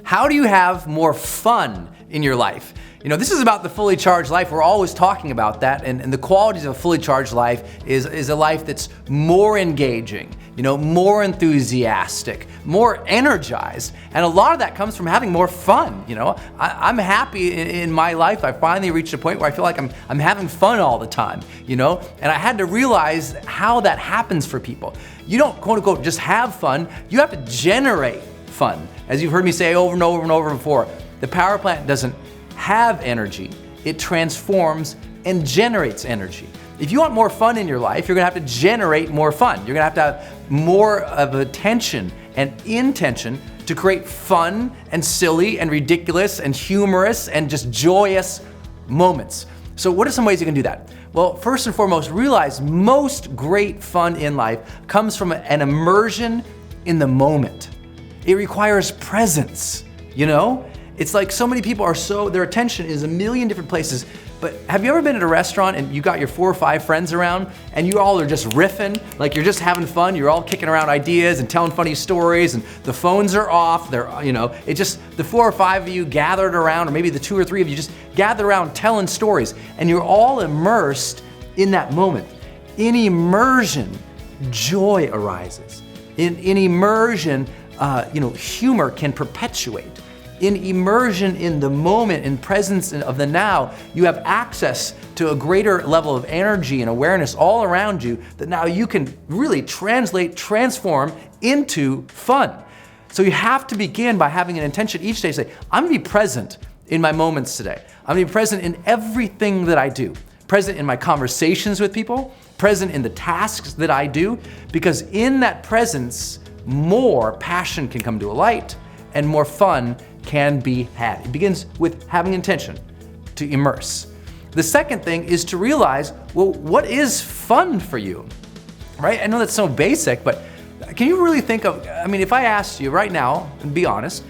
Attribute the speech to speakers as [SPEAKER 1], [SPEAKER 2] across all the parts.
[SPEAKER 1] How do you have more fun in your life? You know, this is about the fully charged life. We're always talking about that, and the qualities of a fully charged life is a life that's more engaging, you know, more enthusiastic, more energized, and a lot of that comes from having more fun. You know, I'm happy in my life. I finally reached a point where I feel like I'm having fun all the time, you know, and I had to realize how that happens for people. You don't, quote unquote, just have fun, you have to generate fun. As you've heard me say over and over and over before, the power plant doesn't have energy, it transforms and generates energy. If you want more fun in your life, you're gonna have to generate more fun. You're gonna have more of attention and intention to create fun and silly and ridiculous and humorous and just joyous moments. So what are some ways you can do that? Well, first and foremost, realize most great fun in life comes from an immersion in the moment. It requires presence, you know? It's like so many people their attention is a million different places, but have you ever been at a restaurant and you got your 4 or 5 friends around and you all are just riffing, like you're just having fun, you're all kicking around ideas and telling funny stories and the phones are off, it's just the 4 or 5 of you gathered around, or maybe the 2 or 3 of you just gathered around telling stories, and you're all immersed in that moment. In immersion, joy arises. In immersion, humor can perpetuate. In immersion in the moment, in presence of the now, you have access to a greater level of energy and awareness all around you that now you can really transform into fun. So you have to begin by having an intention each day to say, I'm gonna be present in my moments today. I'm gonna be present in everything that I do. Present in my conversations with people, present in the tasks that I do, because in that presence, more passion can come to a light and more fun can be had. It begins with having intention to immerse. The second thing is to realize, well, what is fun for you, right? I know that's so basic, but can you really think of, if I asked you right now, and be honest,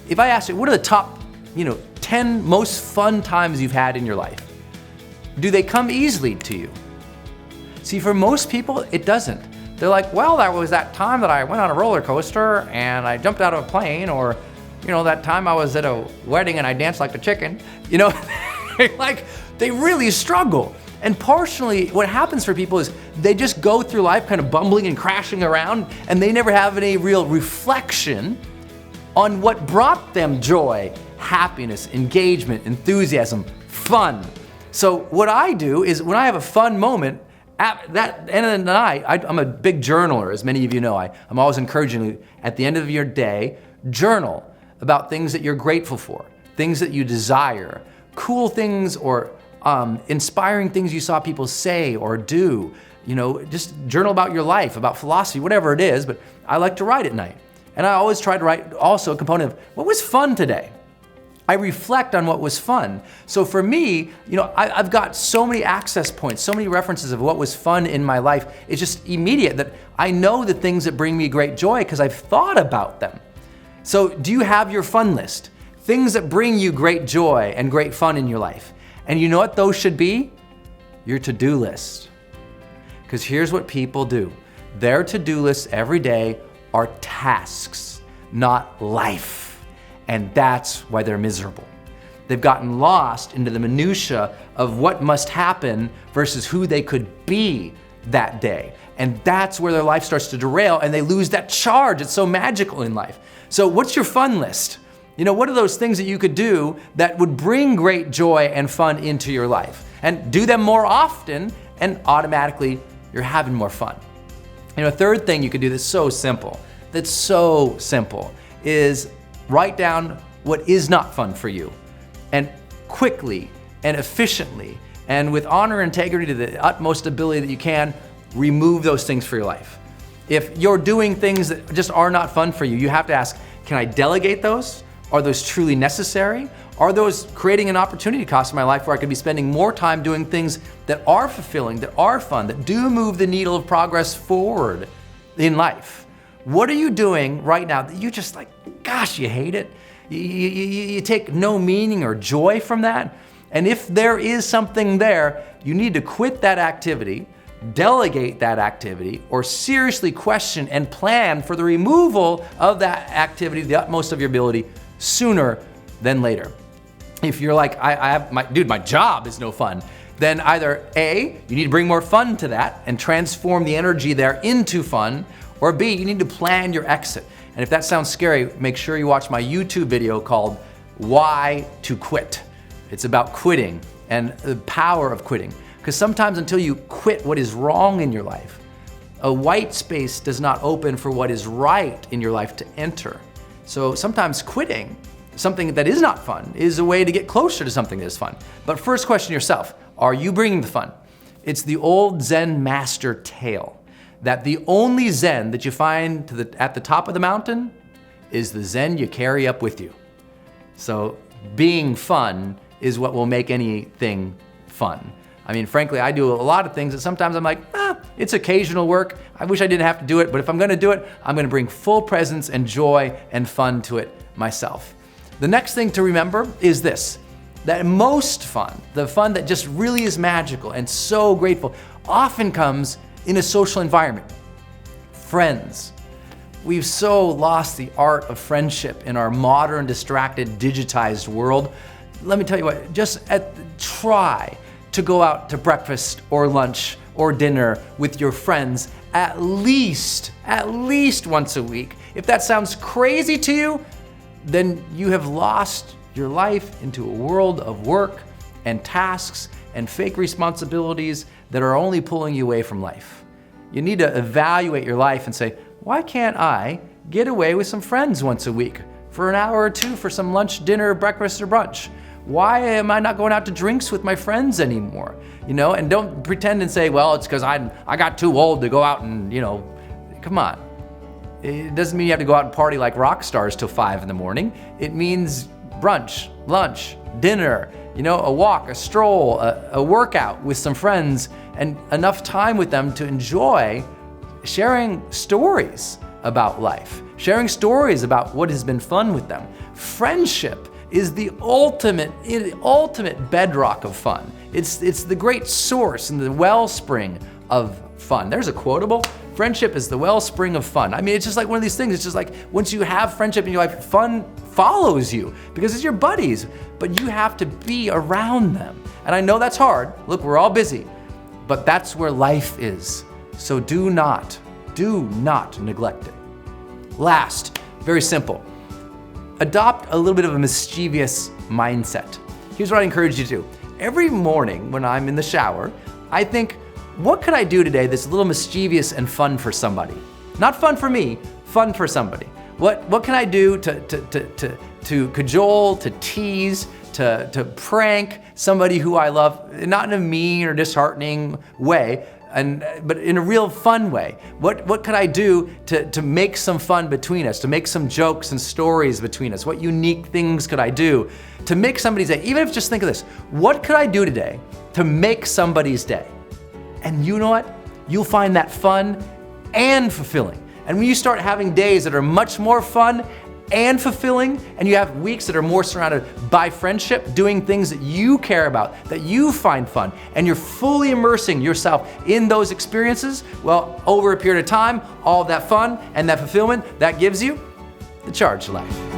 [SPEAKER 1] if I asked you, what are the top, 10 most fun times you've had in your life? Do they come easily to you? See, for most people, it doesn't. They're like, well, that was that time that I went on a roller coaster and I jumped out of a plane, or that time I was at a wedding and I danced like a chicken. Like they really struggle. And partially what happens for people is they just go through life kind of bumbling and crashing around, and they never have any real reflection on what brought them joy, happiness, engagement, enthusiasm, fun. So what I do is when I have a fun moment, at that end of the night, I'm a big journaler, as many of you know. I'm always encouraging you at the end of your day, journal about things that you're grateful for, things that you desire, cool things or inspiring things you saw people say or do. Just journal about your life, about philosophy, whatever it is, but I like to write at night. And I always try to write also a component of what was fun today. I reflect on what was fun. So for me, I've got so many access points, so many references of what was fun in my life. It's just immediate that I know the things that bring me great joy because I've thought about them. So do you have your fun list? Things that bring you great joy and great fun in your life. And you know what those should be? Your to-do list. Because here's what people do. Their to-do lists every day are tasks, not life. And that's why they're miserable. They've gotten lost into the minutia of what must happen versus who they could be that day. And that's where their life starts to derail and they lose that charge. It's so magical in life. So what's your fun list? What are those things that you could do that would bring great joy and fun into your life? And do them more often and automatically you're having more fun. A third thing you could do that's so simple is write down what is not fun for you, and quickly and efficiently and with honor and integrity to the utmost ability that you can, remove those things for your life. If you're doing things that just are not fun for you, you have to ask, can I delegate those? Are those truly necessary? Are those creating an opportunity cost in my life where I could be spending more time doing things that are fulfilling, that are fun, that do move the needle of progress forward in life? What are you doing right now that you just like, gosh, you hate it? You take no meaning or joy from that? And if there is something there, you need to quit that activity, delegate that activity, or seriously question and plan for the removal of that activity to the utmost of your ability sooner than later. If you're like, my job is no fun, then either A, you need to bring more fun to that and transform the energy there into fun, or B, you need to plan your exit. And if that sounds scary, make sure you watch my YouTube video called Why to Quit. It's about quitting and the power of quitting. Because sometimes until you quit what is wrong in your life, a white space does not open for what is right in your life to enter. So sometimes quitting something that is not fun is a way to get closer to something that is fun. But first question yourself, are you bringing the fun? It's the old Zen master tale that the only Zen that you find at the top of the mountain is the Zen you carry up with you. So being fun is what will make anything fun. I mean, frankly, I do a lot of things that sometimes I'm like, it's occasional work. I wish I didn't have to do it, but if I'm gonna do it, I'm gonna bring full presence and joy and fun to it myself. The next thing to remember is this, that most fun, the fun that just really is magical and so grateful, often comes in a social environment. Friends. We've so lost the art of friendship in our modern, distracted, digitized world. Let me tell you what, try to go out to breakfast or lunch or dinner with your friends at least once a week. If that sounds crazy to you, then you have lost your life into a world of work and tasks and fake responsibilities that are only pulling you away from life. You need to evaluate your life and say, why can't I get away with some friends once a week for an hour or two for some lunch, dinner, breakfast, or brunch? Why am I not going out to drinks with my friends anymore? And don't pretend and say, well, it's because I got too old to go out and, come on. It doesn't mean you have to go out and party like rock stars till 5 in the morning. It means brunch, lunch, dinner, a walk, a stroll, a workout with some friends, and enough time with them to enjoy sharing stories about life, sharing stories about what has been fun with them. Friendship is the ultimate bedrock of fun. It's the great source and the wellspring of fun. There's a quotable. Friendship is the wellspring of fun. I mean, it's just like one of these things. It's just like once you have friendship in your life, fun follows you because it's your buddies, but you have to be around them. And I know that's hard. Look, we're all busy, but that's where life is. So do not neglect it. Last, very simple. Adopt a little bit of a mischievous mindset. Here's what I encourage you to do. Every morning when I'm in the shower, I think, what could I do today that's a little mischievous and fun for somebody? Not fun for me, fun for somebody. What can I do to cajole, to tease, to prank somebody who I love, not in a mean or disheartening way, but in a real fun way? What could I do to make some fun between us, to make some jokes and stories between us? What unique things could I do to make somebody's day? Even if just think of this, what could I do today to make somebody's day? And you know what? You'll find that fun and fulfilling. And when you start having days that are much more fun and fulfilling, and you have weeks that are more surrounded by friendship, doing things that you care about, that you find fun, and you're fully immersing yourself in those experiences, well, over a period of time, all of that fun and that fulfillment, that gives you the charged life.